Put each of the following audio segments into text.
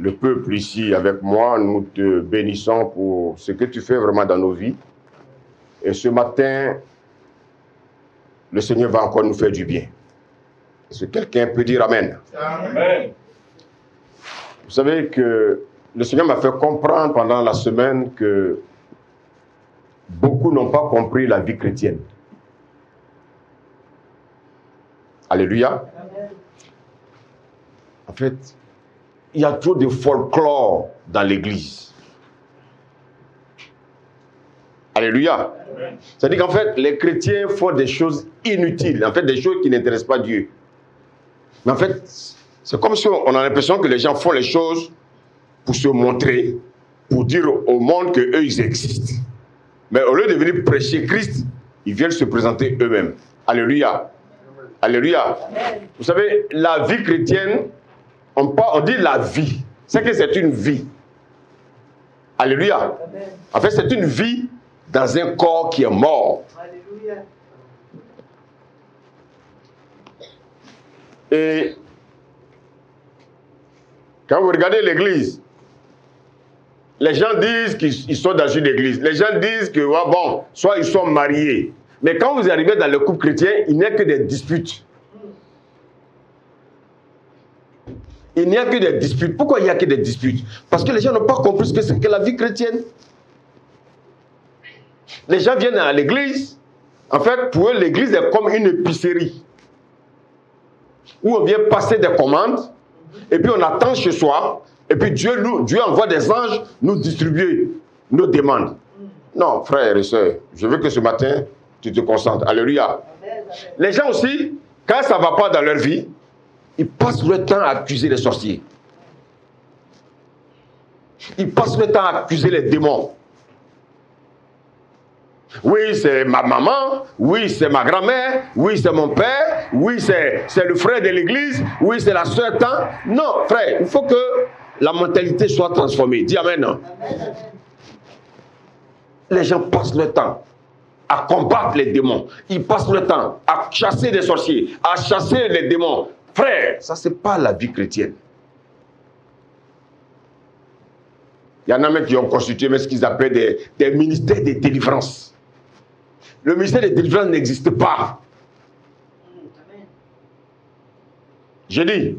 le peuple ici avec moi, nous te bénissons pour ce que tu fais vraiment dans nos vies. Et ce matin, le Seigneur va encore nous faire du bien. Est-ce que quelqu'un peut dire Amen? Amen. Vous savez que le Seigneur m'a fait comprendre pendant la semaine que beaucoup n'ont pas compris la vie chrétienne. Alléluia. Amen. En fait, il y a trop de folklore dans l'église. Alléluia. C'est-à-dire qu'en fait, les chrétiens font des choses inutiles, en fait, des choses qui n'intéressent pas Dieu. Mais en fait, c'est comme si on a l'impression que les gens font les choses pour se montrer, pour dire au monde qu'eux, ils existent. Mais au lieu de venir prêcher Christ, ils viennent se présenter eux-mêmes. Alléluia. Alléluia. Vous savez, la vie chrétienne, on dit la vie. C'est que c'est une vie. Alléluia. En fait, c'est une vie dans un corps qui est mort. Alléluia. Et quand vous regardez l'église, les gens disent qu'ils sont dans une église. Les gens disent que, ouais, bon, soit ils sont mariés. Mais quand vous arrivez dans le couple chrétien, il n'y a que des disputes. Il n'y a que des disputes. Pourquoi il n'y a que des disputes? Parce que les gens n'ont pas compris ce que c'est que la vie chrétienne. Les gens viennent à l'église. En fait, pour eux, l'église est comme une épicerie. Où on vient passer des commandes. Et puis on attend chez soi. Et puis Dieu envoie des anges nous distribuer nos demandes. Non, frères et sœurs, je veux que ce matin, tu te concentres. Alléluia. Les gens aussi, quand ça ne va pas dans leur vie, ils passent le temps à accuser les sorciers. Ils passent le temps à accuser les démons. Oui, c'est ma maman. Oui, c'est ma grand-mère. Oui, c'est mon père. Oui, c'est le frère de l'église. Oui, c'est la sœur tant. Non, frère, il faut que la mentalité soit transformée. Dis Amen. Amen. Les gens passent le temps à combattre les démons. Ils passent le temps à chasser des sorciers, à chasser les démons. Frère, ça c'est pas la vie chrétienne. Il y en a même qui ont constitué ce qu'ils appellent des ministères de délivrance. Le ministère de délivrance n'existe pas. J'ai dit,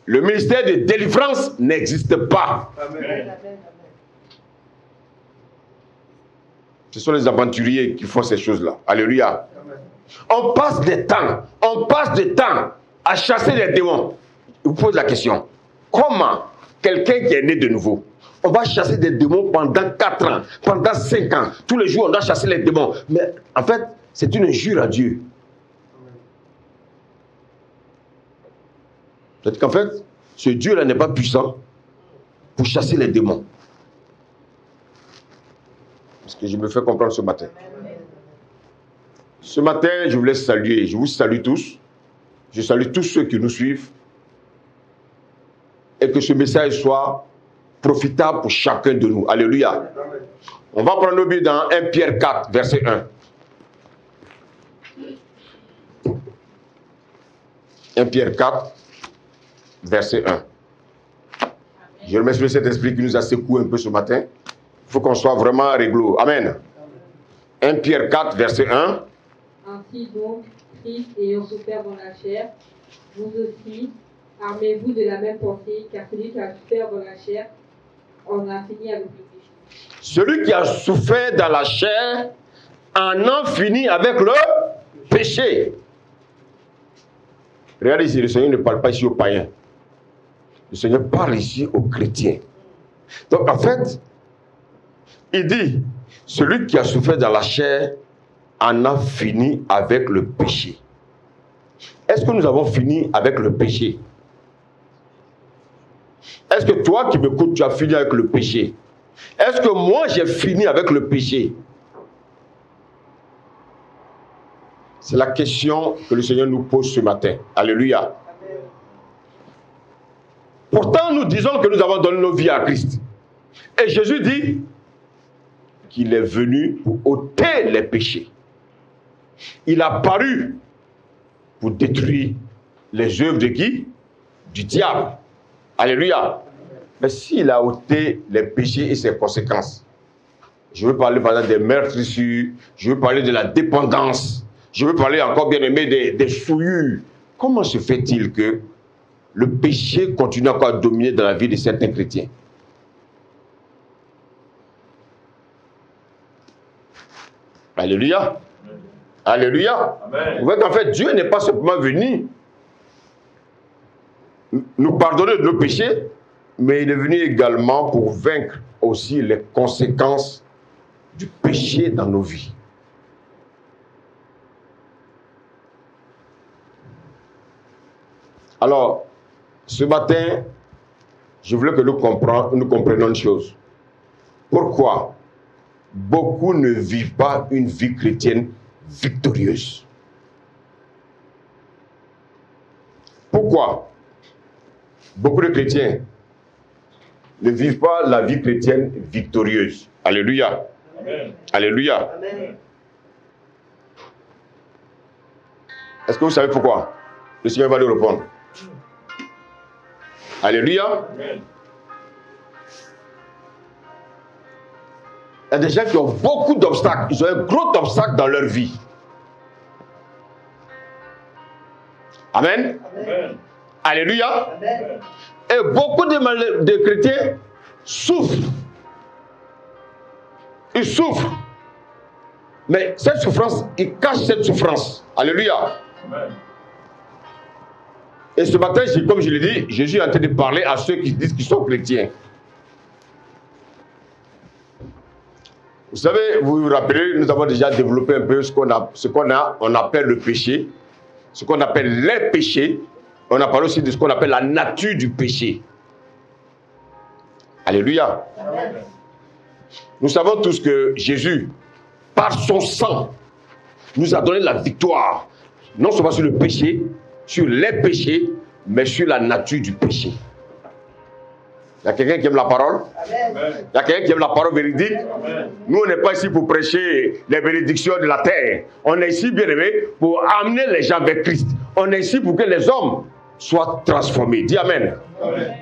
le ministère de délivrance n'existe pas. Amen. Ce sont les aventuriers qui font ces choses-là. Alléluia. Amen. On passe du temps à chasser les démons. Je vous pose la question. Comment quelqu'un qui est né de nouveau, on va chasser des démons pendant 4 ans, pendant 5 ans. Tous les jours, on doit chasser les démons. Mais en fait, c'est une injure à Dieu. C'est-à-dire qu'en fait, ce Dieu-là n'est pas puissant pour chasser les démons. Parce que je me fais comprendre ce matin. Ce matin, je vous laisse saluer. Je vous salue tous. Je salue tous ceux qui nous suivent. Et que ce message soit profitable pour chacun de nous. Alléluia. On va prendre le but dans 1 Pierre 4, verset 1. 1 Pierre 4, verset 1. Je remercie le Saint-Esprit qui nous a secoué un peu ce matin. Il faut qu'on soit vraiment réglo. Amen. 1 Pierre 4, verset 1. Ainsi donc, Christ ayant souffert dans la chair, vous aussi, armez-vous de la même pensée, car celui qui a souffert dans la chair en a fini avec le péché. Celui qui a souffert dans la chair en a fini avec le péché. Regardez ici, le Seigneur ne parle pas ici aux païens. Le Seigneur parle ici aux chrétiens. Donc en fait, il dit, celui qui a souffert dans la chair en a fini avec le péché. Est-ce que nous avons fini avec le péché? Est-ce que toi qui m'écoutes, tu as fini avec le péché? Est-ce que moi j'ai fini avec le péché? C'est la question que le Seigneur nous pose ce matin. Alléluia. Pourtant, nous disons que nous avons donné nos vies à Christ. Et Jésus dit qu'il est venu pour ôter les péchés. Il a paru pour détruire les œuvres de qui? Du diable. Alléluia. Mais s'il a ôté les péchés et ses conséquences, je veux parler par exemple des meurtrissures, je veux parler de la dépendance, je veux parler encore bien aimé des souillures. Comment se fait-il que le péché continue encore à dominer dans la vie de certains chrétiens? Alléluia. Alléluia. Amen. Vous voyez qu'en fait, Dieu n'est pas simplement venu nous pardonner de nos péchés, mais il est venu également pour vaincre aussi les conséquences du péché dans nos vies. Alors, ce matin, je voulais que nous comprenions une chose. Pourquoi beaucoup ne vivent pas une vie chrétienne victorieuse? Pourquoi beaucoup de chrétiens ne vivent pas la vie chrétienne victorieuse? Alléluia. Amen. Alléluia. Amen. Est-ce que vous savez pourquoi? Le Seigneur va nous répondre. Alléluia. Amen. Il y a des gens qui ont beaucoup d'obstacles. Ils ont un gros obstacle dans leur vie. Amen. Amen. Alléluia. Amen. Et beaucoup de chrétiens souffrent. Ils souffrent. Mais cette souffrance, ils cachent cette souffrance. Alléluia. Amen. Et ce matin, comme je l'ai dit, Jésus est en train de parler à ceux qui disent qu'ils sont chrétiens. Vous savez, vous vous rappelez, nous avons déjà développé un peu ce qu'on appelle le péché, ce qu'on appelle les péchés. On a parlé aussi de ce qu'on appelle la nature du péché. Alléluia. Amen. Nous savons tous que Jésus, par son sang, nous a donné la victoire, non seulement sur le péché, sur les péchés, mais sur la nature du péché. Il y a quelqu'un qui aime la parole? Amen. Il y a quelqu'un qui aime la parole véridique? Amen. Nous, on n'est pas ici pour prêcher les bénédictions de la terre. On est ici, bien aimé, pour amener les gens vers Christ. On est ici pour que les hommes soient transformés. Dis Amen. Amen.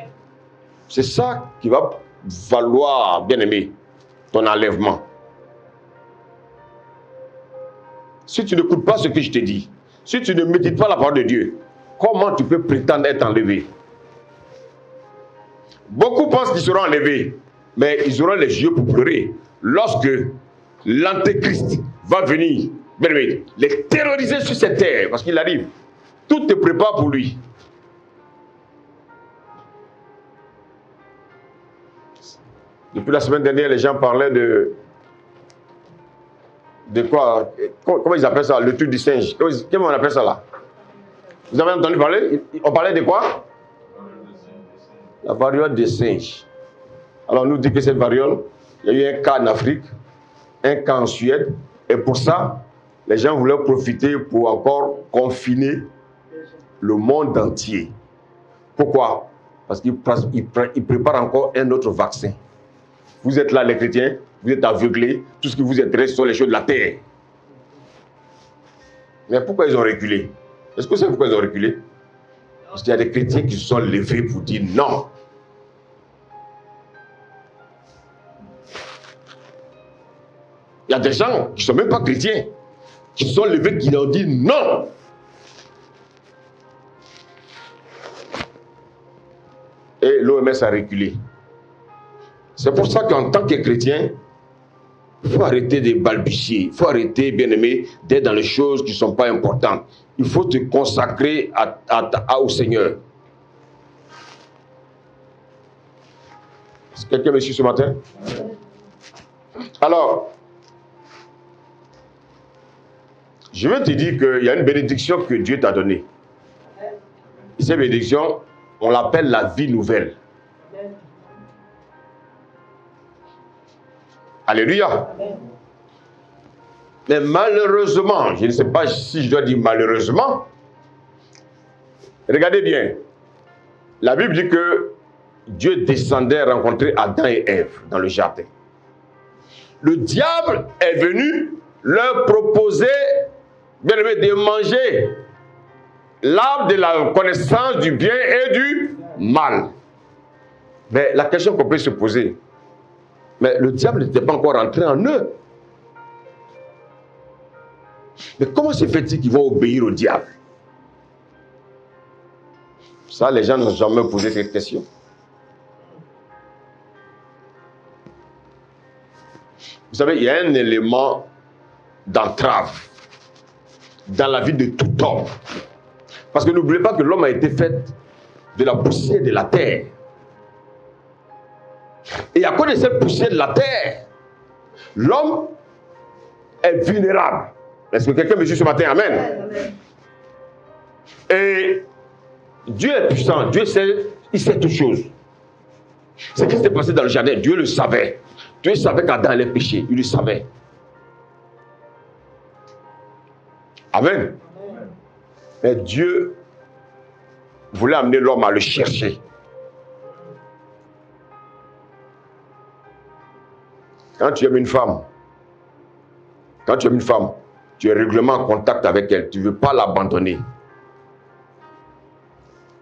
C'est ça qui va valoir, bien aimé, ton enlèvement. Si tu n'écoutes pas ce que je te dis, si tu ne médites pas la parole de Dieu, comment tu peux prétendre être enlevé? Beaucoup pensent qu'ils seront enlevés, mais ils auront les yeux pour pleurer lorsque l'antéchrist va venir, bien aimé, les terroriser sur cette terre, parce qu'il arrive. Tout te prépare pour lui. Depuis la semaine dernière, les gens parlaient de quoi? Comment ils appellent ça? Le truc du singe. Comment on appelle ça là? Vous avez entendu parler? On parlait de quoi? La variole des singes. Alors on nous dit que cette variole, il y a eu un cas en Afrique, un cas en Suède, et pour ça, les gens voulaient profiter pour encore confiner le monde entier. Pourquoi? Parce qu'ils préparent encore un autre vaccin. Vous êtes là, les chrétiens, vous êtes aveuglés, tout ce qui vous intéresse sont les choses de la terre. Mais pourquoi ils ont reculé? Est-ce que vous savez pourquoi ils ont reculé? Parce qu'il y a des chrétiens qui se sont levés pour dire non. Il y a des gens qui ne sont même pas chrétiens, qui se sont levés, qui ont dit non. Et l'OMS a reculé. C'est pour ça qu'en tant que chrétien, il faut arrêter de balbutier. Il faut arrêter, bien aimé, d'être dans les choses qui ne sont pas importantes. Il faut te consacrer au Seigneur. Est-ce que quelqu'un me suit ce matin? Alors, je veux te dire qu'il y a une bénédiction que Dieu t'a donnée. Et cette bénédiction, on l'appelle la vie nouvelle. Alléluia. Mais malheureusement, je ne sais pas si je dois dire malheureusement, regardez bien, la Bible dit que Dieu descendait rencontrer Adam et Ève dans le jardin. Le diable est venu leur proposer, bien aimé, de manger l'arbre de la connaissance du bien et du mal. Mais la question qu'on peut se poser, mais le diable n'était pas encore entré en eux. Mais comment se fait-il qu'ils vont obéir au diable? Ça, les gens n'ont jamais posé cette question. Vous savez, il y a un élément d'entrave dans la vie de tout homme. Parce que n'oubliez pas que l'homme a été fait de la poussière de la terre. Et à cause de cette poussière de la terre, l'homme est vulnérable. Est-ce que quelqu'un me suit ce matin? Amen. Et Dieu est puissant. Dieu sait, il sait toutes choses. Ce qui s'est passé dans le jardin, Dieu le savait. Dieu savait qu'Adam allait pécher. Il le savait. Amen. Mais Dieu voulait amener l'homme à le chercher. Quand tu aimes une femme, tu es régulièrement en contact avec elle, tu ne veux pas l'abandonner.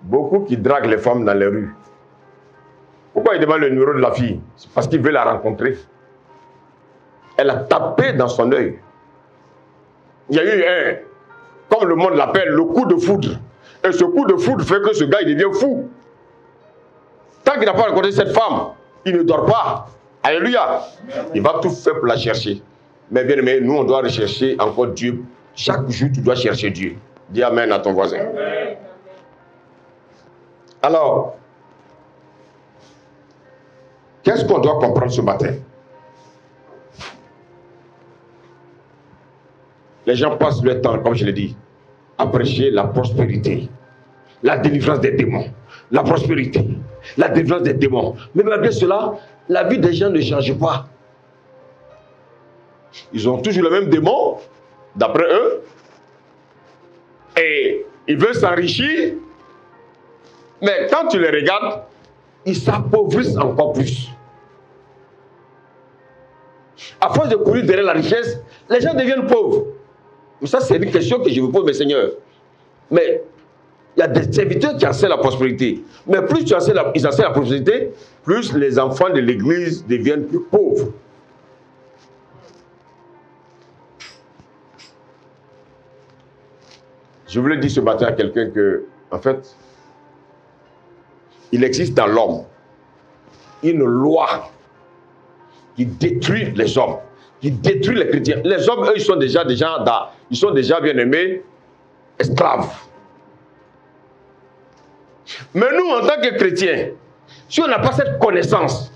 Beaucoup qui draguent les femmes dans les rues. Pourquoi ils demandent le numéro de la fille? C'est parce qu'ils veulent la rencontrer. Elle a tapé dans son œil. Il y a eu comme le monde l'appelle, le coup de foudre. Et ce coup de foudre fait que ce gars, il devient fou. Tant qu'il n'a pas rencontré cette femme, il ne dort pas. Alléluia. Il va tout faire pour la chercher. Mais bien aimé, nous, on doit rechercher encore Dieu. Chaque jour, tu dois chercher Dieu. Dis Amen à ton voisin. Amen. Alors, qu'est-ce qu'on doit comprendre ce matin? Les gens passent leur temps, comme je l'ai dit, à prêcher la prospérité, la délivrance des démons, la prospérité, la délivrance des démons. Mais malgré cela, la vie des gens ne change pas. Ils ont toujours le même démon, d'après eux, et ils veulent s'enrichir, mais quand tu les regardes, ils s'appauvrissent encore plus. À force de courir derrière la richesse, les gens deviennent pauvres. Ça, c'est une question que je vous pose, mes seigneurs. Mais il y a des serviteurs qui enseignent la prospérité. Mais plus ils enseignent la prospérité, plus les enfants de l'église deviennent plus pauvres. Je voulais dire ce matin à quelqu'un que, en fait, il existe dans l'homme une loi qui détruit les hommes, qui détruit les chrétiens. Les hommes, eux, ils sont déjà bien aimés, esclaves. Mais nous, en tant que chrétiens, si on n'a pas cette connaissance,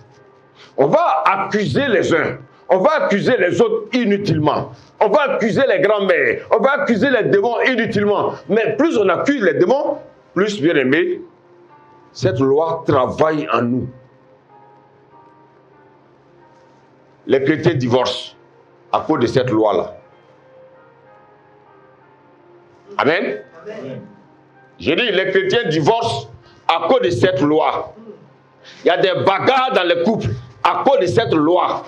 on va accuser les uns, on va accuser les autres inutilement. On va accuser les grands-mères, on va accuser les démons inutilement. Mais plus on accuse les démons, plus, bien aimé, cette loi travaille en nous. Les chrétiens divorcent à cause de cette loi-là. Amen. Amen. J'ai dit, les chrétiens divorcent à cause de cette loi. Il y a des bagarres dans les couples à cause de cette loi.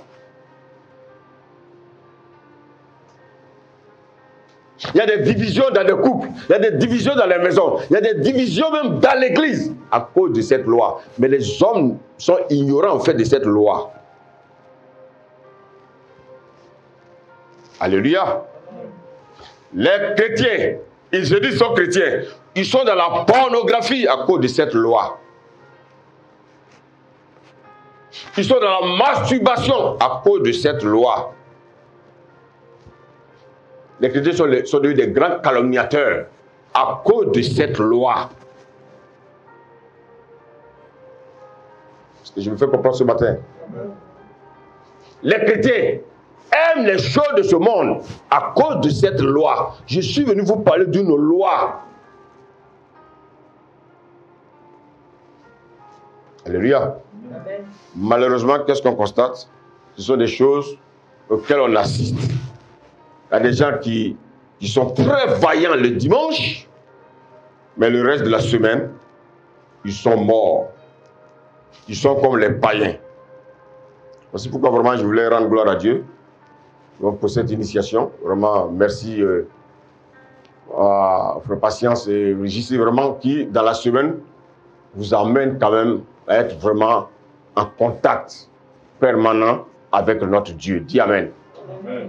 Il y a des divisions dans les couples, il y a des divisions dans les maisons, il y a des divisions même dans l'église à cause de cette loi. Mais les hommes sont ignorants en fait de cette loi. Alléluia. Les chrétiens, ils se disent sont chrétiens, ils sont dans la pornographie à cause de cette loi. Ils sont dans la masturbation à cause de cette loi. Les chrétiens sont devenus des grands calomniateurs à cause de cette loi. Je me fais comprendre ce matin. Les chrétiens aiment les choses de ce monde à cause de cette loi. Je suis venu vous parler d'une loi. Alléluia. Amen. Malheureusement, qu'est-ce qu'on constate? Ce sont des choses auxquelles on assiste. Il y a des gens qui sont très vaillants le dimanche, mais le reste de la semaine, ils sont morts. Ils sont comme les païens. C'est pourquoi vraiment je voulais rendre gloire à Dieu donc pour cette initiation. Vraiment, merci à Frère Patience et Régis, vraiment qui, dans la semaine, vous amène quand même à être vraiment en contact permanent avec notre Dieu. Dis Amen. Amen.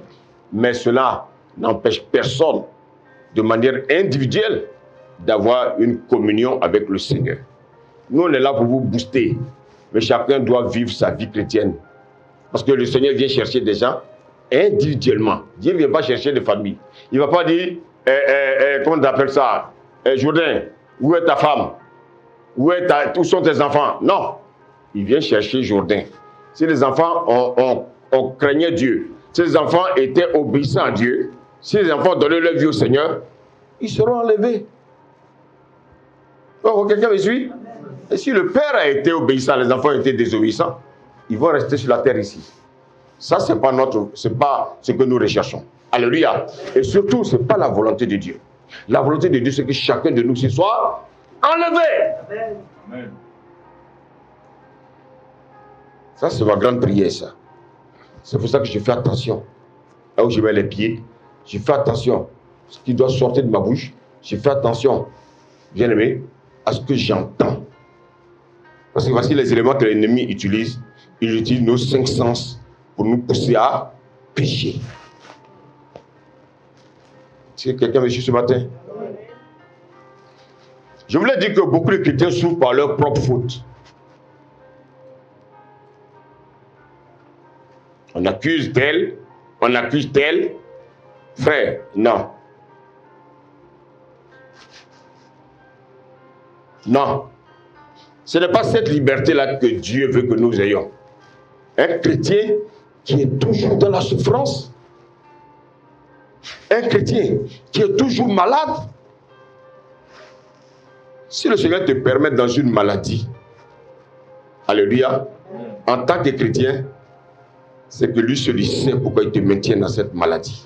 Mais cela n'empêche personne, de manière individuelle, d'avoir une communion avec le Seigneur. Nous, on est là pour vous booster, mais chacun doit vivre sa vie chrétienne. Parce que le Seigneur vient chercher des gens individuellement. Dieu ne vient pas chercher des familles. Il ne va pas dire, comment tu appelles ça, Jourdain, où est ta femme? Où sont tes enfants? Non. Il vient chercher Jourdain. Si les enfants on craignait Dieu, si les enfants étaient obéissants à Dieu, si les enfants donnaient leur vie au Seigneur, ils seront enlevés. Oh, quelqu'un me suit? Et si le père a été obéissant, les enfants ont été désobéissants, ils vont rester sur la terre ici. Ça, c'est pas ce que nous recherchons. Alléluia. Et surtout, ce n'est pas la volonté de Dieu. La volonté de Dieu, c'est que chacun de nous ce soit enlevé. Amen. Ça, c'est ma grande prière, ça. C'est pour ça que je fais attention. Là où je mets les pieds, je fais attention. Ce qui doit sortir de ma bouche, je fais attention, bien aimé, à ce que j'entends. Parce que voici les éléments que l'ennemi utilise. Il utilise nos 5 sens pour nous pousser à pécher. Est-ce que quelqu'un me suit ce matin? Je voulais dire que beaucoup de chrétiens souffrent par leur propre faute. On accuse tel, on accuse tel. Frère, non. Non. Ce n'est pas cette liberté-là que Dieu veut que nous ayons. Un chrétien qui est toujours dans la souffrance, un chrétien qui est toujours malade, si le Seigneur te permet dans une maladie, alléluia, en tant que chrétien, c'est que lui seul sait pourquoi il te maintient dans cette maladie.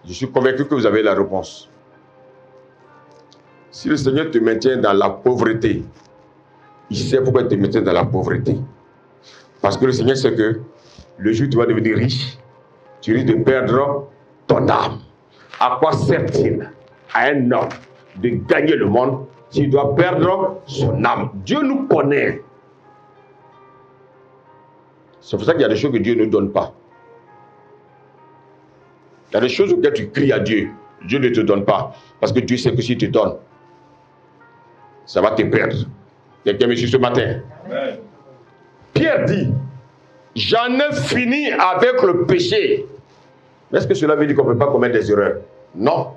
Je suis convaincu que vous avez la réponse. Si le Seigneur te maintient dans la pauvreté, il sait pourquoi il te maintient dans la pauvreté. Parce que le Seigneur sait que le jour où tu vas devenir riche, tu risques de perdre ton âme. À quoi sert-il à un homme de gagner le monde s'il doit perdre son âme? Dieu nous connaît. C'est pour ça qu'il y a des choses que Dieu ne donne pas. Il y a des choses auxquelles tu cries à Dieu. Dieu ne te donne pas. Parce que Dieu sait que s'il te donne, ça va te perdre. Quelqu'un me suit ce matin? Amen. Pierre dit, j'en ai fini avec le péché. Est-ce que cela veut dire qu'on ne peut pas commettre des erreurs? Non.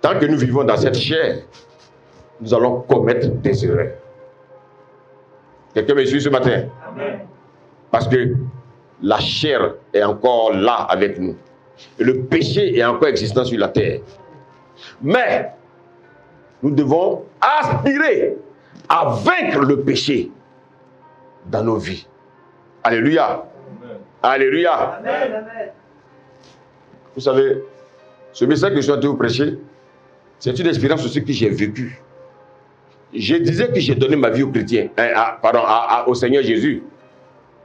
Tant que nous vivons dans cette chair, nous allons commettre des erreurs. Quelqu'un me suit ce matin? Amen. Parce que la chair est encore là avec nous. Et le péché est encore existant sur la terre. Mais nous devons aspirer à vaincre le péché dans nos vies. Alléluia. Amen. Alléluia. Amen. Vous savez, ce message que je suis en train de vous prêcher, c'est une expérience aussi que j'ai vécue. Je disais que j'ai donné ma vie au chrétien, au Seigneur Jésus.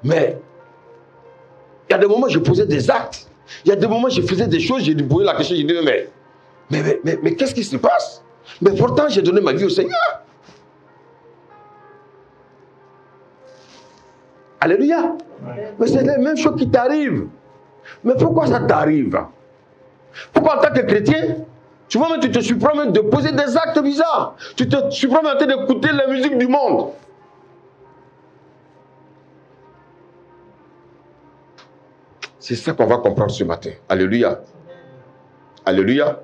Mais il y a des moments où je posais des actes. Il y a des moments où je faisais des choses, j'ai posé la question, j'ai dit, mais qu'est-ce qui se passe? Mais pourtant, j'ai donné ma vie au Seigneur. Alléluia. Mais c'est la même chose qui t'arrive. Mais pourquoi ça t'arrive? Pourquoi en tant que chrétien, tu vois, tu te surprends même de poser des actes bizarres. Tu te surprends même en train d'écouter la musique du monde. C'est ça qu'on va comprendre ce matin. Alléluia. Alléluia.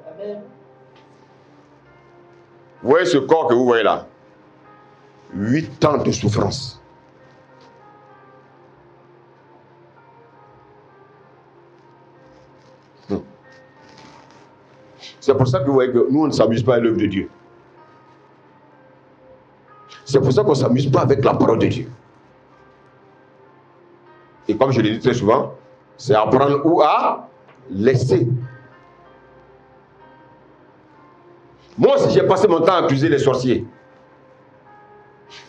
Vous voyez ce corps que vous voyez là? 8 ans de souffrance. C'est pour ça que vous voyez que nous, on ne s'amuse pas à l'œuvre de Dieu. C'est pour ça qu'on ne s'amuse pas avec la parole de Dieu. Et comme je l'ai dit très souvent, c'est apprendre ou à laisser. Moi aussi, j'ai passé mon temps à accuser les sorciers.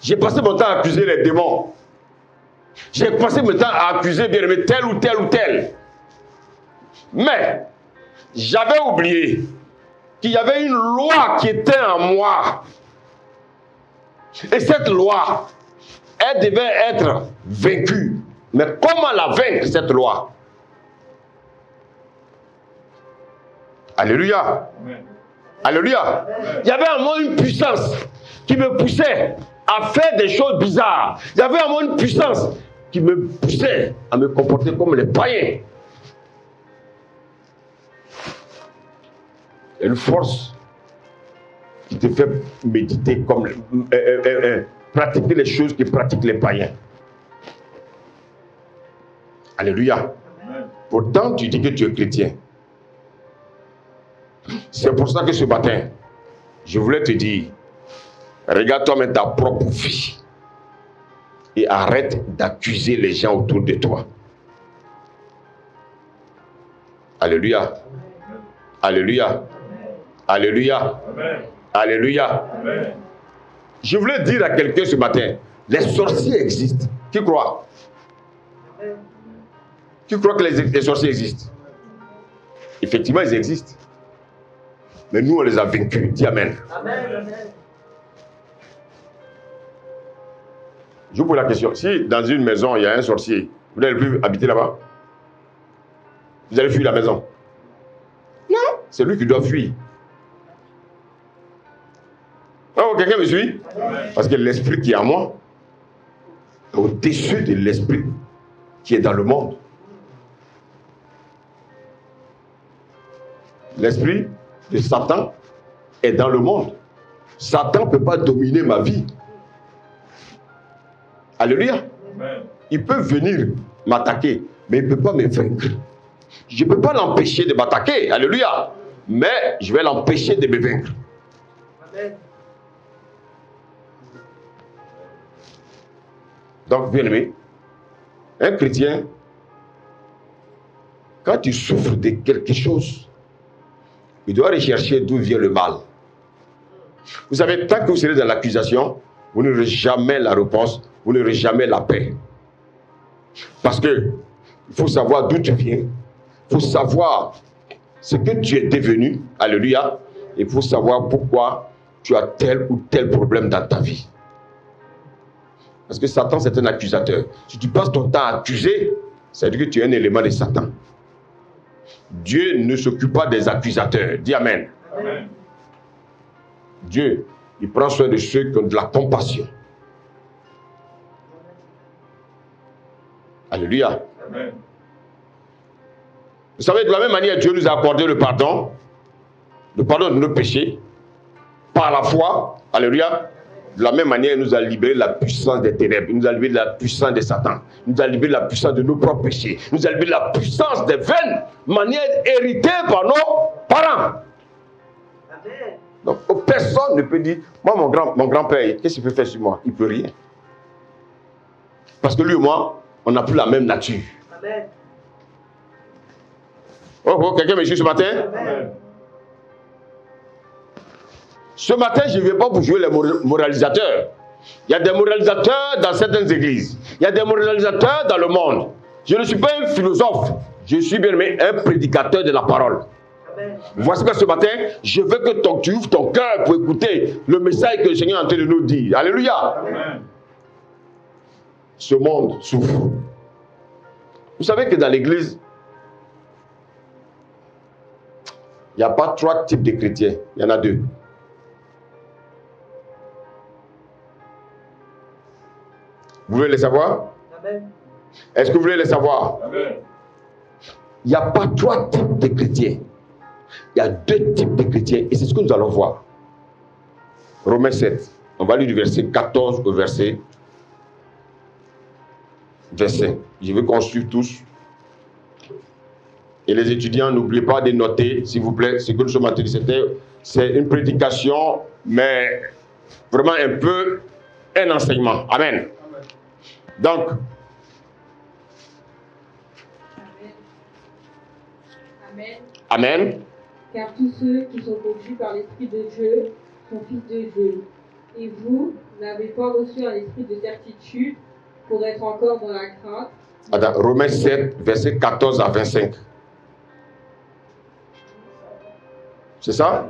J'ai passé mon temps à accuser les démons. J'ai passé mon temps à accuser bien aimé tel ou tel ou tel. Mais j'avais oublié qu'il y avait une loi qui était en moi. Et cette loi, elle devait être vaincue. Mais comment la vaincre, cette loi? Alléluia. Amen. Alléluia. Amen. Il y avait en moi une puissance qui me poussait à faire des choses bizarres. Il y avait en moi une puissance qui me poussait à me comporter comme les païens. Une force qui te fait méditer comme pratiquer les choses que pratiquent les païens. Alléluia. Amen. Pourtant, tu dis que tu es chrétien. C'est pour ça que ce matin, je voulais te dire, regarde-toi mais ta propre vie et arrête d'accuser les gens autour de toi. Alléluia. Amen. Alléluia. Alléluia. Amen. Alléluia. Amen. Je voulais dire à quelqu'un ce matin, les sorciers existent. Qui croit? Qui croit que les sorciers existent? Effectivement, ils existent. Mais nous, on les a vaincus. Dis Amen. Amen. Je vous pose la question. Si dans une maison, il y a un sorcier, vous n'allez plus habiter là-bas? Vous allez fuir la maison? Non, c'est lui qui doit fuir. Oh, quelqu'un me suit? Parce que l'esprit qui est en moi est au-dessus de l'esprit qui est dans le monde. L'esprit de Satan est dans le monde. Satan ne peut pas dominer ma vie. Alléluia. Amen. Il peut venir m'attaquer, mais il ne peut pas me vaincre. Je ne peux pas l'empêcher de m'attaquer. Alléluia. Mais je vais l'empêcher de me vaincre. Amen. Donc, bien aimé, un chrétien, quand il souffre de quelque chose, il doit rechercher d'où vient le mal. Vous savez, tant que vous serez dans l'accusation, vous n'aurez jamais la réponse, vous n'aurez jamais la paix. Parce que il faut savoir d'où tu viens, il faut savoir ce que tu es devenu, alléluia, et il faut savoir pourquoi tu as tel ou tel problème dans ta vie. Parce que Satan, c'est un accusateur. Si tu passes ton temps à accuser, ça veut dire que tu es un élément de Satan. Dieu ne s'occupe pas des accusateurs. Dis Amen. Amen. Dieu, il prend soin de ceux qui ont de la compassion. Alléluia. Amen. Vous savez, de la même manière, Dieu nous a accordé le pardon de nos péchés, par la foi. Alléluia. De la même manière, il nous a libéré de la puissance des ténèbres, il nous a libéré de la puissance de Satan, il nous a libéré de la puissance de nos propres péchés, il nous a libéré de la puissance des vaines manières héritées par nos parents. Amen. Donc, personne ne peut dire, moi, mon grand-père, qu'est-ce qu'il peut faire sur moi? Il ne peut rien. Parce que lui et moi, on n'a plus la même nature. Amen. Oh, quelqu'un me suit ce matin? Amen. Ce matin, je ne viens pas pour jouer les moralisateurs. Il y a des moralisateurs dans certaines églises. Il y a des moralisateurs dans le monde. Je ne suis pas un philosophe. Je suis bien aimé un prédicateur de la parole. Amen. Voici que ce matin, je veux que tu ouvres ton cœur pour écouter le message que le Seigneur est en train de nous dire. Alléluia. Amen. Ce monde souffre. Vous savez que dans l'église, il n'y a pas 3 types de chrétiens. Il y en a 2. Vous voulez les savoir? Amen. Est-ce que vous voulez les savoir? Amen. Il n'y a pas 3 types de chrétiens. Il y a 2 types de chrétiens. Et c'est ce que nous allons voir. Romains 7. On va lire du verset 14 au verset. Je veux qu'on suive tous. Et les étudiants, n'oubliez pas de noter, s'il vous plaît, ce que nous sommes en train de dire. C'est une prédication, mais vraiment un peu un enseignement. Amen. Donc, Amen. Amen. Car tous ceux qui sont conduits par l'Esprit de Dieu sont fils de Dieu. Et vous n'avez pas reçu un esprit de certitude pour être encore dans la crainte. Attends, Romains 7, versets 14 à 25. C'est ça?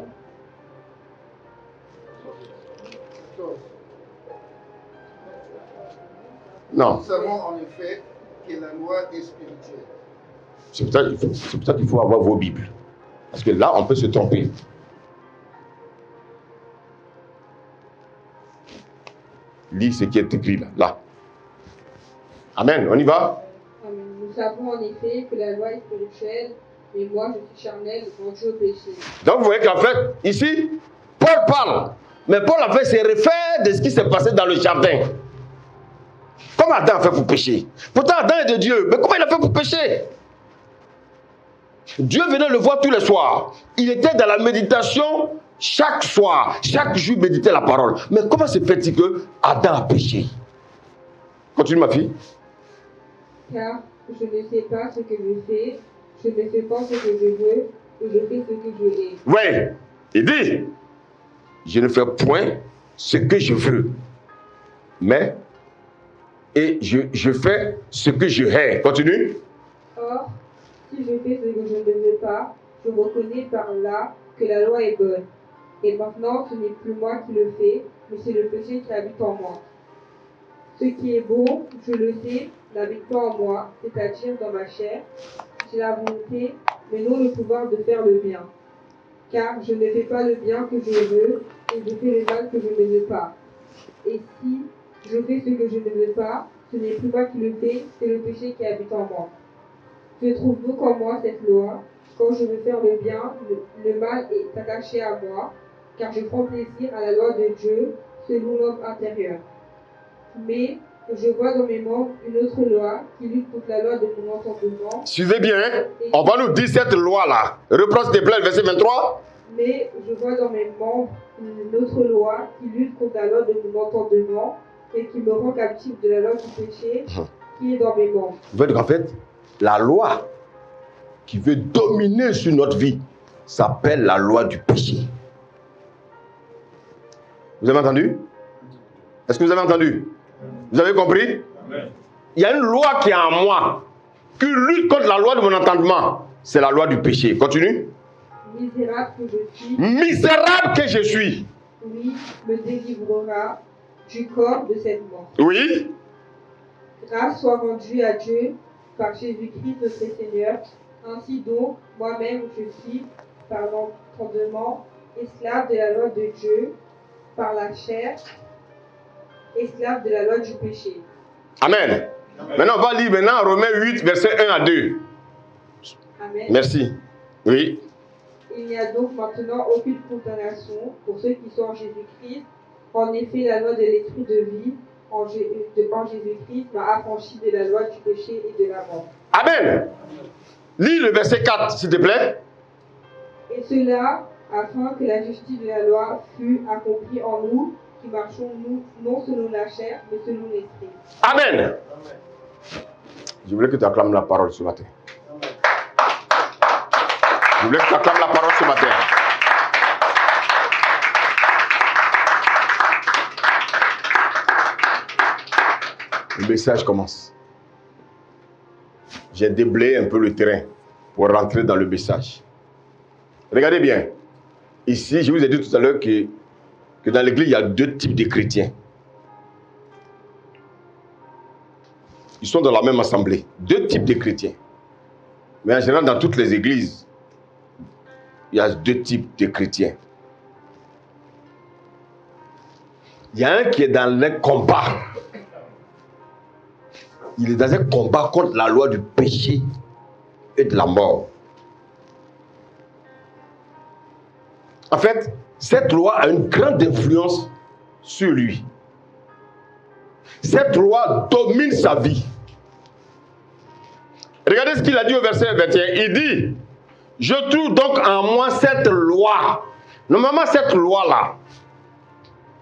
Non. Nous savons en effet que la loi est spirituelle. C'est pour ça qu'il faut avoir vos Bibles. Parce que là, on peut se tromper. Lis ce qui est écrit là. Là. Amen. On y va? Amen. Nous savons en effet que la loi est spirituelle, mais moi je suis charnel, vendu au péché. Donc vous voyez qu'en fait, ici, Paul parle. Mais Paul en fait se réfère de ce qui s'est passé dans le jardin. Comment Adam a fait pour pécher? Pourtant Adam est de Dieu. Mais comment il a fait pour pécher? Dieu venait le voir tous les soirs. Il était dans la méditation chaque soir. Chaque jour, il méditait la parole. Mais comment se fait-il que Adam a péché? Continue ma fille. Car je ne sais pas ce que je fais, je ne fais pas ce que je veux, et je fais ce que je hais. Oui, il dit, je ne fais point ce que je veux, mais je fais ce que je hais. Continue. Or, si je fais ce que je ne veux pas, je reconnais par là que la loi est bonne. Et maintenant, ce n'est plus moi qui le fais, mais c'est le péché qui habite en moi. Ce qui est bon, je le sais, n'habite pas en moi, c'est-à-dire dans ma chair. J'ai la volonté, mais non le pouvoir de faire le bien. Car je ne fais pas le bien que je veux, et je fais le mal que je ne veux pas. Et si je fais ce que je ne veux pas, ce n'est plus moi qui le fais, c'est le péché qui habite en moi. Je trouve donc en moi cette loi. Quand je veux faire le bien, le mal est attaché à moi, car je prends plaisir à la loi de Dieu selon l'homme intérieur. Mais je vois dans mes membres une autre loi qui lutte contre la loi de mon entendement. Suivez bien, hein? On va nous dire cette loi-là. Reprends s'il te plaît le verset 23. Mais je vois dans mes membres une autre loi qui lutte contre la loi de mon entendement et qui me rend captif de la loi du péché qui est dans mes membres. Vous voyez qu'en fait, la loi qui veut dominer sur notre vie s'appelle la loi du péché. Vous avez entendu? Est-ce que vous avez entendu? Vous avez compris? Amen. Il y a une loi qui est en moi, qui lutte contre la loi de mon entendement. C'est la loi du péché. Continue. Misérable que je suis. Misérable que je suis. Oui, me délivrera du corps de cette mort. Oui. Grâce soit rendue à Dieu par Jésus-Christ notre Seigneur. Ainsi donc, moi-même je suis, par l'entendement, esclave de la loi de Dieu, par la chair, esclave de la loi du péché. Amen. Amen. Maintenant, on va lire maintenant Romains 8, versets 1 à 2. Amen. Merci. Oui. Il n'y a donc maintenant aucune condamnation pour ceux qui sont en Jésus-Christ. En effet, la loi de l'esprit de vie en Jésus-Christ m'a affranchi de la loi du péché et de la mort. Amen. Lis le verset 4, s'il te plaît. Et cela, afin que la justice de la loi fût accomplie en nous, qui marchons nous, non selon la chair, mais selon l'esprit. Amen. Amen. Je voulais que tu acclames la parole ce matin. Amen. Je voulais que tu acclames la parole ce matin. Le message commence. J'ai déblayé un peu le terrain pour rentrer dans le message. Regardez bien. Ici, je vous ai dit tout à l'heure que dans l'église, il y a deux types de chrétiens. Ils sont dans la même assemblée. Deux types de chrétiens. Mais en général, dans toutes les églises, il y a deux types de chrétiens. Il y a un qui est dans le combat. Il est dans un combat contre la loi du péché et de la mort. En fait, cette loi a une grande influence sur lui. Cette loi domine sa vie. Regardez ce qu'il a dit au verset 21. Il dit, je trouve donc en moi cette loi. Normalement, cette loi-là.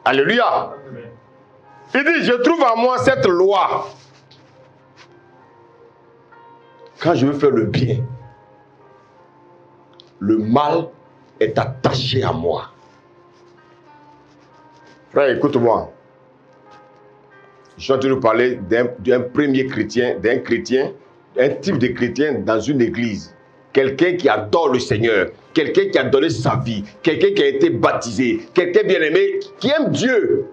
Alléluia. Il dit, je trouve en moi cette loi. Quand je veux faire le bien, le mal est attaché à moi. Frère, écoute-moi. Je suis en train de parler d'un premier chrétien, d'un chrétien, un type de chrétien dans une église. Quelqu'un qui adore le Seigneur, quelqu'un qui a donné sa vie, quelqu'un qui a été baptisé, quelqu'un bien-aimé, qui aime Dieu.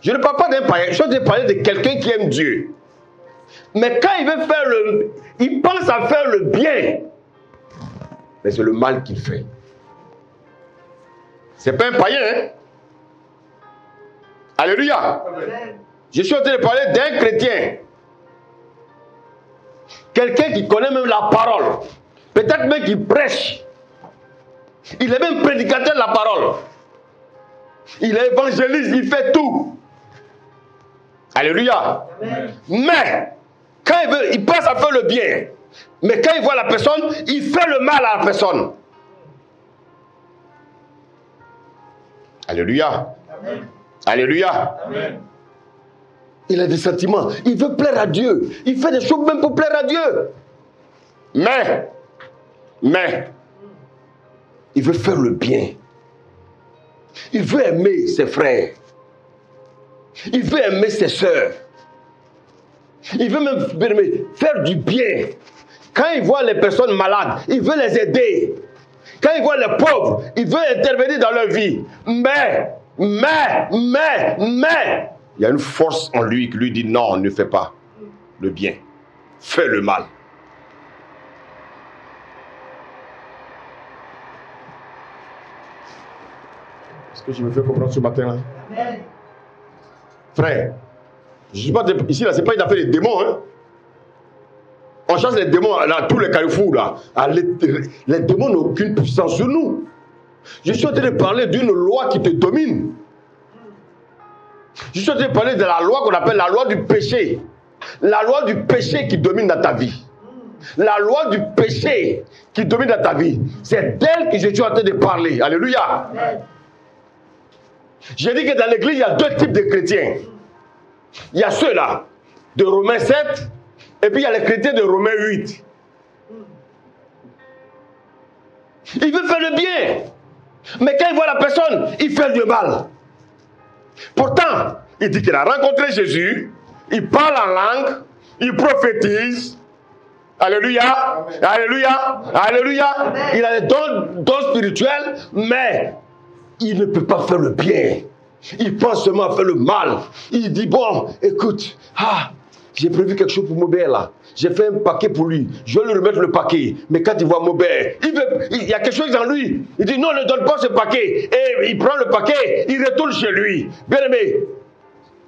Je ne parle pas d'un païen, je suis en train de parler de quelqu'un qui aime Dieu. Mais quand il veut faire il pense à faire le bien. Mais c'est le mal qu'il fait. C'est pas un païen, hein? Alléluia. Amen. Je suis en train de parler d'un chrétien. Quelqu'un qui connaît même la parole. Peut-être même qui prêche. Il est même prédicateur de la parole. Il est évangéliste, il fait tout. Alléluia. Amen. Mais, quand il pense à faire le bien. Mais quand il voit la personne, il fait le mal à la personne. Alléluia. Amen. Alléluia. Amen. Il a des sentiments. Il veut plaire à Dieu. Il fait des choses même pour plaire à Dieu. Mais, il veut faire le bien. Il veut aimer ses frères. Il veut aimer ses sœurs. Il veut même faire du bien. Quand il voit les personnes malades, il veut les aider. Quand il voit les pauvres, il veut intervenir dans leur vie. Mais, il y a une force en lui qui lui dit non, ne fais pas le bien. Fais le mal. Est-ce que tu me fais comprendre ce matin-là? Frère, je suis pas ici, là, c'est pas une affaire de démons, hein. On chasse les démons dans tous les carrefours, là. Les démons n'ont aucune puissance sur nous. Je suis en train de parler d'une loi qui te domine. Je suis en train de parler de la loi qu'on appelle la loi du péché. La loi du péché qui domine dans ta vie. La loi du péché qui domine dans ta vie. C'est d'elle que je suis en train de parler. Alléluia. J'ai dit que dans l'église, il y a deux types de chrétiens. Il y a ceux-là, de Romains 7, et puis il y a les chrétiens de Romains 8. Il veut faire le bien. Mais quand il voit la personne, il fait le mal. Pourtant, il dit qu'il a rencontré Jésus, il parle en langue, il prophétise. Alléluia, amen. Alléluia, alléluia. Amen. Il a des dons spirituels, mais il ne peut pas faire le bien. Il pense seulement à faire le mal. Il dit, bon, écoute, j'ai prévu quelque chose pour Maubert là. J'ai fait un paquet pour lui. Je vais lui remettre le paquet. Mais quand il voit Maubert, il y a quelque chose en lui. Il dit, non, ne donne pas ce paquet. Et il prend le paquet, il retourne chez lui. Bien aimé,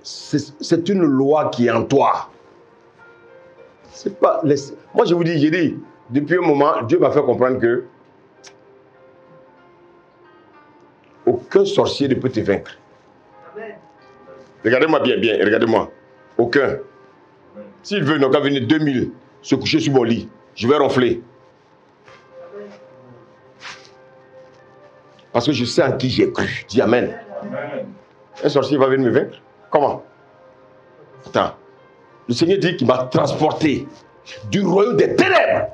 c'est une loi qui est en toi. C'est pas... Moi, je vous dis, j'ai dit, depuis un moment, Dieu m'a fait comprendre que aucun sorcier ne peut te vaincre. Amen. Regardez-moi bien, regardez-moi. Aucun. S'il veut, il n'a qu'à venir 2000 se coucher sur mon lit. Je vais ronfler. Amen. Parce que je sais en qui j'ai cru. Dis Amen. Amen. Un sorcier va venir me vaincre? Comment? Attends. Le Seigneur dit qu'il m'a transporté du royaume des ténèbres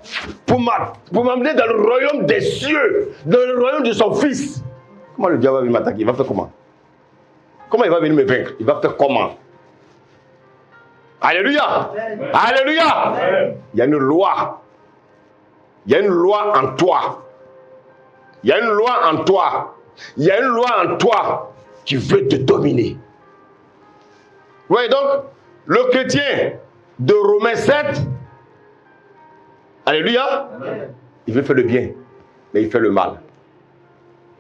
pour m'amener dans le royaume des cieux, dans le royaume de son Fils. Comment le diable va venir m'attaquer? Il va faire comment? Comment il va venir me vaincre? Il va faire comment? Alléluia! Amen. Alléluia! Amen. Il y a une loi. Il y a une loi en toi. Il y a une loi en toi. Il y a une loi en toi qui veut te dominer. Vous voyez donc, le chrétien de Romains 7, alléluia, amen. Il veut faire le bien, mais il fait le mal.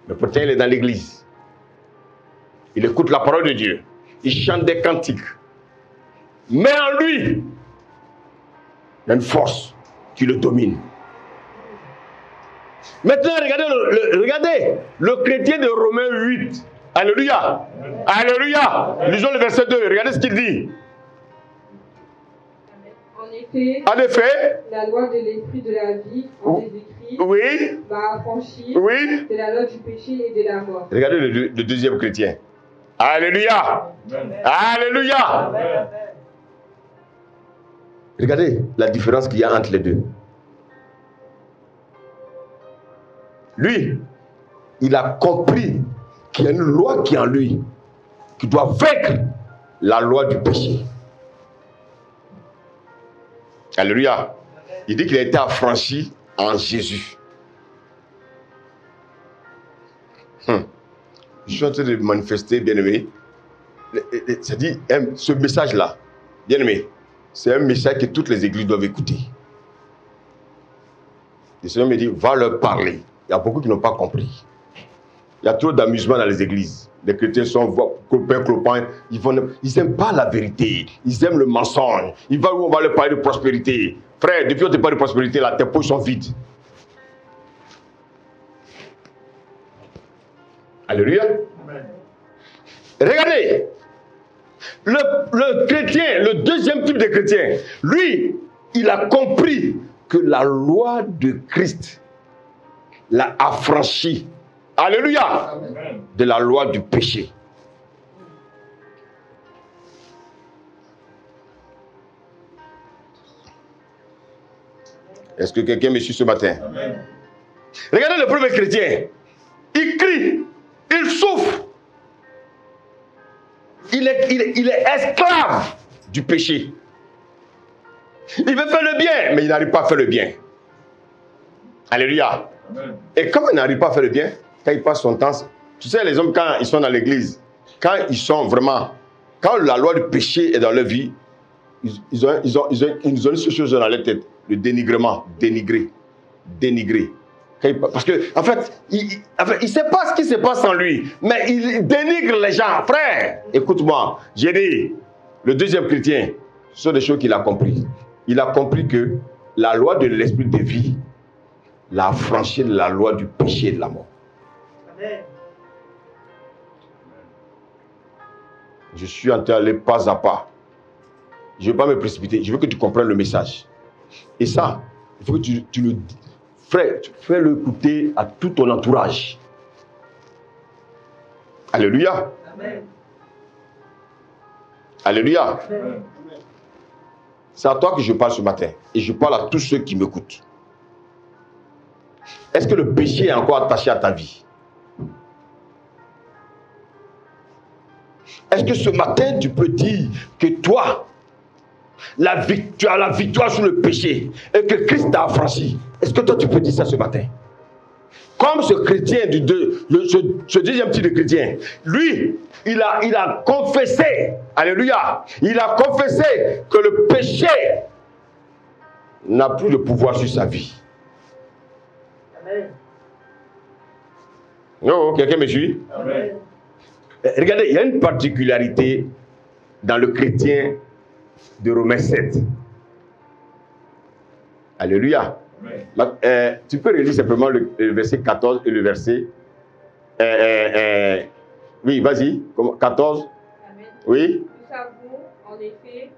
Mais pourtant, il est dans l'église. Il écoute la parole de Dieu. Il chante des cantiques. Mais en lui, il y a une force qui le domine. Maintenant, regardez le chrétien de Romains 8. Alléluia. Alléluia. Lisons le verset 2. Regardez ce qu'il dit. En effet, la loi de l'esprit de la vie en Jésus-Christ m'a affranchi de la loi du péché et de la mort. Regardez le deuxième chrétien. Alléluia. Amen. Alléluia. Amen. Regardez la différence qu'il y a entre les deux. Lui, il a compris qu'il y a une loi qui est en lui, qui doit vaincre la loi du péché. Alléluia. Il dit qu'il a été affranchi en Jésus. Je suis en train de manifester, bien-aimé, C'est-à-dire, ce message-là, bien aimé, c'est un message que toutes les églises doivent écouter. Le Seigneur me dit, va leur parler. Il y a beaucoup qui n'ont pas compris. Il y a trop d'amusement dans les églises. Les chrétiens sont clopins, ils n'aiment pas la vérité. Ils aiment le mensonge. On va leur parler de prospérité. Frère, depuis qu'on te parle de prospérité, là, tes poches sont vides. Alléluia. Amen. Regardez, le chrétien, le deuxième type de chrétien, lui, il a compris que la loi de Christ l'a affranchi. Alléluia. Amen. De la loi du péché. Est-ce que quelqu'un me suit ce matin? Amen. Regardez le premier chrétien. Il crie, il souffre. Il est esclave du péché. Il veut faire le bien, mais il n'arrive pas à faire le bien. Alléluia. Amen. Et comme il n'arrive pas à faire le bien, quand il passe son temps, tu sais, les hommes, quand ils sont dans l'église, quand ils sont vraiment, quand la loi du péché est dans leur vie, ils ont une seule chose dans leur tête, le dénigrement, dénigrer. Parce que, en fait, il ne sait pas ce qui se passe en lui, mais il dénigre les gens. Frère, écoute-moi, j'ai dit, le deuxième chrétien, ce sont des choses qu'il a compris. Il a compris que la loi de l'esprit de vie l'a affranchi de la loi du péché et de la mort. Amen. Je suis en train d'aller pas à pas. Je ne veux pas me précipiter. Je veux que tu comprennes le message. Et ça, il faut que tu le dis. Frère, fais-le écouter à tout ton entourage. Alléluia. Amen. Alléluia. Amen. C'est à toi que je parle ce matin. Et je parle à tous ceux qui m'écoutent. Est-ce que le péché est encore attaché à ta vie? Est-ce que ce matin, tu peux dire que toi, tu as la victoire sur le péché et que Christ t'a affranchi? Est-ce que toi, tu peux dire ça ce matin? Comme ce chrétien, ce deuxième type de chrétien, lui, il a confessé, alléluia, il a confessé que le péché n'a plus de pouvoir sur sa vie. Amen. Oh, quelqu'un me suit? Amen. Regardez, il y a une particularité dans le chrétien de Romains 7. Alléluia. Tu peux relire simplement le verset 14 et le verset... oui, vas-y. 14. Amen. Oui. Nous savons en effet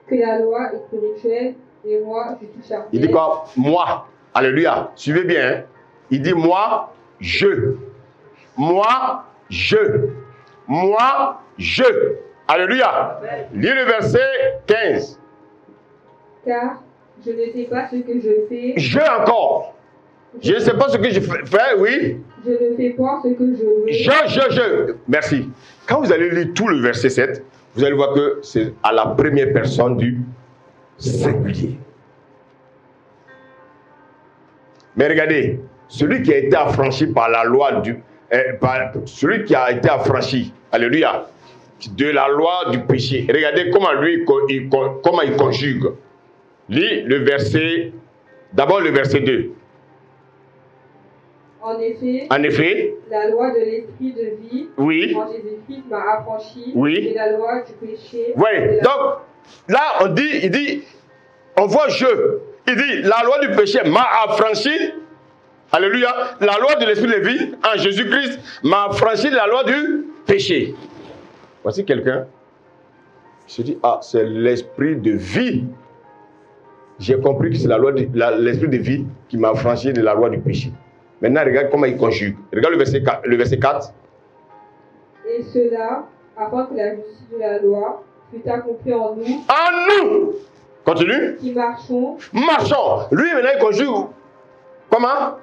que la loi est spirituelle et moi, je suis charnel. Il dit quoi? Moi. Alléluia. Suivez bien. Hein? Il dit moi, je. Moi, je. Moi, je. Alléluia. Amen. Lis le verset 15. Car je ne sais pas ce que je fais. Je encore. Je ne sais pas ce que je fais, oui. Je ne fais pas ce que je veux. Je. Merci. Quand vous allez lire tout le verset 7, vous allez voir que c'est à la première personne du singulier. Mais regardez, celui qui a été affranchi par la loi celui qui a été affranchi, alléluia, de la loi du péché. Regardez comment lui, comment il conjugue. Lis le verset, d'abord le verset 2. En effet, la loi de l'esprit de vie, oui, en Jésus-Christ m'a affranchi, oui, et la loi du péché. Oui, donc là il dit, on voit il dit, la loi du péché m'a affranchi, alléluia, la loi de l'esprit de vie, en Jésus-Christ m'a affranchi de la loi du péché. Voici quelqu'un qui se dit, c'est l'esprit de vie. J'ai compris que c'est la loi l'esprit de vie qui m'a affranchi de la loi du péché. Maintenant, regarde comment il conjugue. Regarde le verset 4. Et cela, afin que la justice de la loi fût accomplie en nous. En nous! Continue. Qui marchons. Marchons. Lui, maintenant, il conjugue. Comment?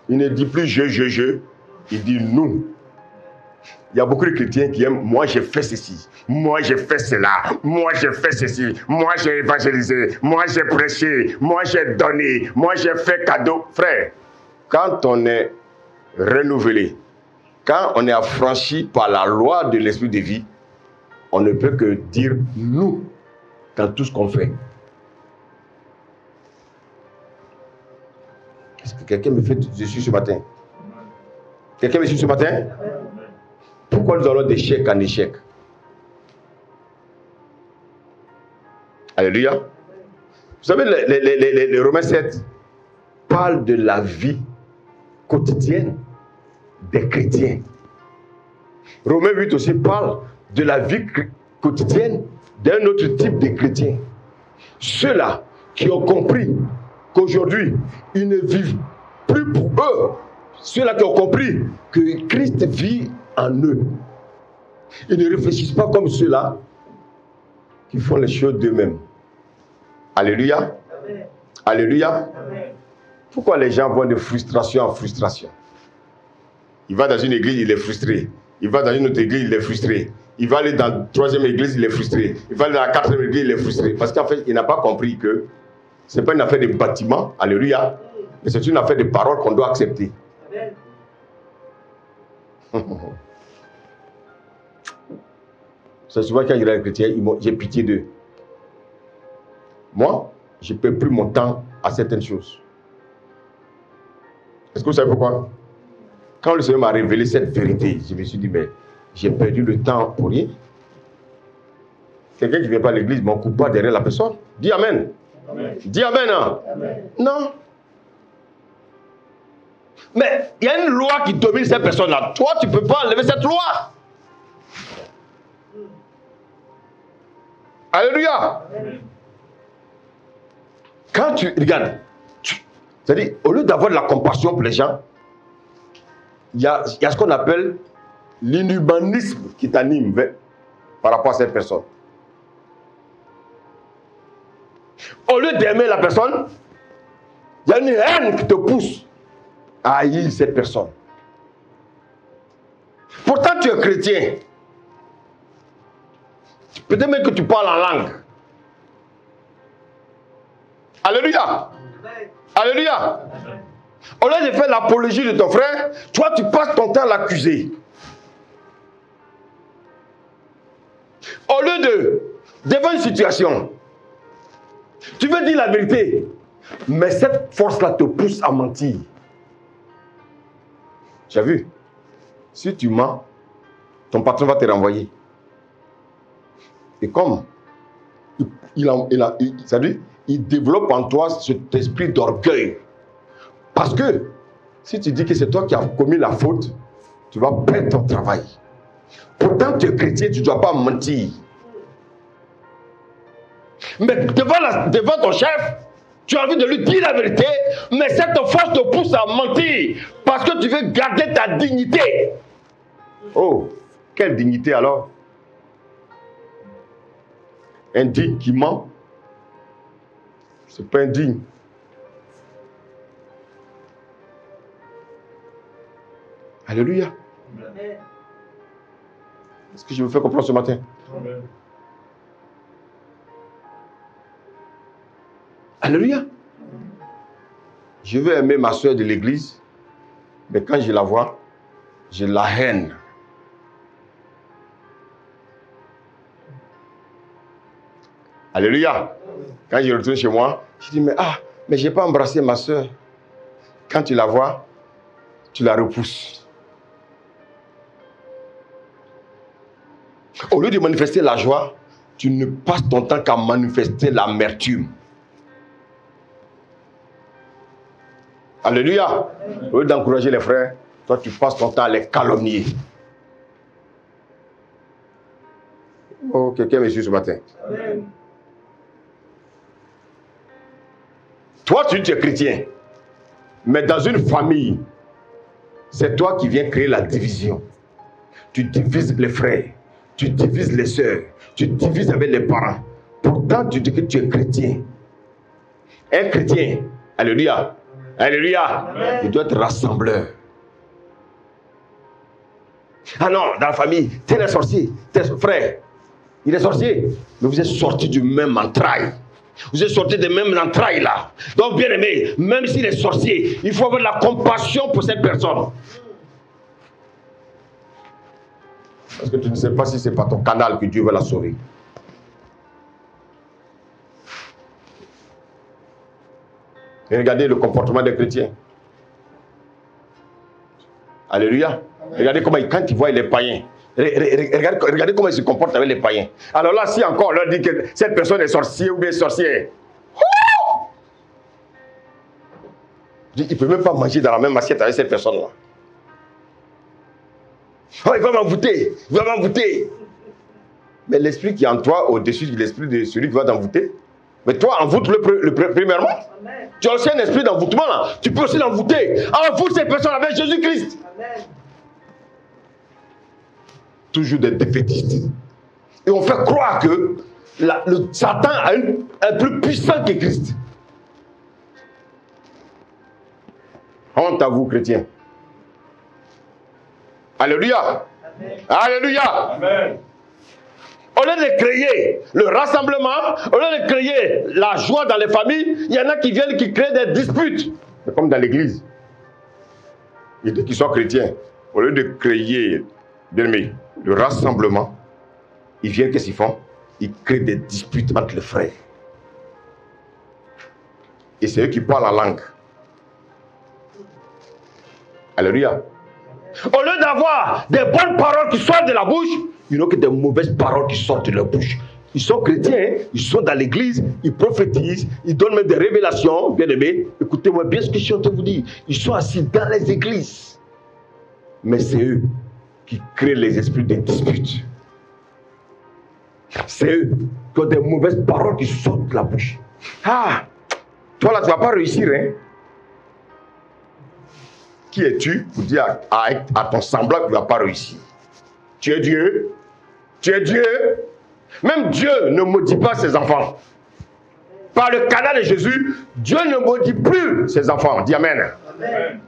Il ne dit plus je. Il dit nous. Il y a beaucoup de chrétiens qui aiment, moi j'ai fait ceci, moi j'ai fait cela, moi j'ai fait ceci, moi j'ai évangélisé, moi j'ai prêché, moi j'ai donné, moi j'ai fait cadeau. Frère, quand on est renouvelé, Quand on est affranchi par la loi de l'esprit de vie, on ne peut que dire nous dans tout ce qu'on fait. Est-ce que quelqu'un me fait dessus ce matin? Quelqu'un me suit ce matin? Pourquoi nous allons d'échec en échec? Alléluia. Vous savez, les Romains 7 parlent de la vie quotidienne des chrétiens. Romains 8 aussi parle de la vie quotidienne d'un autre type de chrétiens. Ceux-là qui ont compris qu'aujourd'hui, ils ne vivent plus pour eux. Ceux-là qui ont compris que Christ vit en eux. Ils ne réfléchissent pas comme ceux-là qui font les choses d'eux-mêmes. Alléluia. Amen. Alléluia. Amen. Pourquoi les gens vont de frustration en frustration? Il va dans une église, il est frustré. Il va dans une autre église, il est frustré. Il va aller dans la troisième église, il est frustré. Il va aller dans la quatrième église, il est frustré. Parce qu'en fait, il n'a pas compris que ce n'est pas une affaire de bâtiment, alléluia, mais c'est une affaire de parole qu'on doit accepter. C'est souvent quand il y a les chrétiens, j'ai pitié d'eux. Moi, je ne perds plus mon temps à certaines choses. Est-ce que vous savez pourquoi? Quand le Seigneur m'a révélé cette vérité, je me suis dit, mais j'ai perdu le temps pour rien. Quelqu'un qui ne vient pas à l'église, ne coupe pas derrière la personne. Dis Amen. Amen. Dis Amen. Hein? Amen. Non. Mais il y a une loi qui domine cette personne-là. Toi, tu ne peux pas enlever cette loi. Alléluia. Amen. Quand tu regardes, c'est-à-dire, au lieu d'avoir de la compassion pour les gens, il y a ce qu'on appelle l'inhumanisme qui t'anime par rapport à cette personne. Au lieu d'aimer la personne, il y a une haine qui te pousse à haïr cette personne. Pourtant, tu es chrétien. Peut-être même que tu parles en langue. Alléluia. Alléluia. Au lieu de faire l'apologie de ton frère, toi tu passes ton temps à l'accuser. Au lieu devant une situation, tu veux dire la vérité, mais cette force-là te pousse à mentir. Tu as vu? Si tu mens, ton patron va te renvoyer. Et comme il développe en toi cet esprit d'orgueil. Parce que si tu dis que c'est toi qui as commis la faute, tu vas perdre ton travail. Pourtant, tu es chrétien, tu ne dois pas mentir. Mais devant ton chef, tu as envie de lui dire la vérité, mais cette force te pousse à mentir parce que tu veux garder ta dignité. Oh, quelle dignité alors? Un digne qui ment, c'est pas indigne. Alléluia. Amen. Est-ce que je me fais comprendre ce matin? Amen. Alléluia. Je veux aimer ma soeur de l'église, mais quand je la vois, j'ai la haine. Alléluia. Quand je retourne chez moi, je dis, mais je n'ai pas embrassé ma soeur. Quand tu la vois, tu la repousses. Au lieu de manifester la joie, tu ne passes ton temps qu'à manifester l'amertume. Alléluia. Au lieu d'encourager les frères, toi tu passes ton temps à les calomnier. Oh, quelqu'un me suit ce matin. Amen. Toi tu es chrétien, mais dans une famille, c'est toi qui viens créer la division. Tu divises les frères. Tu divises les sœurs, tu divises avec les parents. Pourtant, tu dis que tu es chrétien. Un chrétien, alléluia, alléluia, amen. Il doit être rassembleur. Ah non, dans la famille, tel est sorcier, tel frère, il est sorcier, mais vous êtes sortis du même entraille. Vous êtes sortis des mêmes entrailles là. Donc, bien aimé, même s'il est sorcier, il faut avoir de la compassion pour cette personne. Parce que tu ne sais pas si c'est par ton canal que Dieu va la sauver. Et regardez le comportement des chrétiens. Alléluia. Regardez comment, quand ils voient les païens, regardez comment ils se comportent avec les païens. Alors là, si encore on leur dit que cette personne est sorcière ou bien sorcière, il ne peut même pas manger dans la même assiette avec cette personne-là. Oh, il va m'envoûter, il va m'envoûter. Mais l'esprit qui est en toi, au-dessus de l'esprit de celui qui va t'envoûter, mais toi, envoûte-le premièrement. Amen. Tu as aussi un esprit d'envoûtement là. Tu peux aussi l'envoûter. Envoûte cette personne avec Jésus-Christ. Amen. Toujours des défaitistes. Et on fait croire que le Satan est plus puissant que Christ. Honte à vous, chrétiens. Alléluia. Amen. Alléluia. Amen. Au lieu de créer le rassemblement, au lieu de créer la joie dans les familles, il y en a qui viennent qui créent des disputes. C'est comme dans l'église. Il dit qu'ils sont chrétiens. Au lieu de créer, bien aimé, le rassemblement, ils viennent, qu'est-ce qu'ils font? Ils créent des disputes entre les frères. Et c'est eux qui parlent la langue. Alléluia. Au lieu d'avoir des bonnes paroles qui sortent de la bouche, ils n'ont que des mauvaises paroles qui sortent de leur bouche. Ils sont chrétiens, ils sont dans l'église, ils prophétisent, ils donnent même des révélations. Bien aimés, écoutez-moi bien ce que je suis en train de vous dire. Ils sont assis dans les églises. Mais c'est eux qui créent les esprits de dispute. C'est eux qui ont des mauvaises paroles qui sortent de la bouche. Ah, toi là, tu ne vas pas réussir, hein? Qui es-tu pour dire à ton semblable que tu ne vas pas réussir? Tu es Dieu. Tu es Dieu. Même Dieu ne maudit pas ses enfants. Par le canal de Jésus, Dieu ne maudit plus ses enfants. Dis Amen. Amen.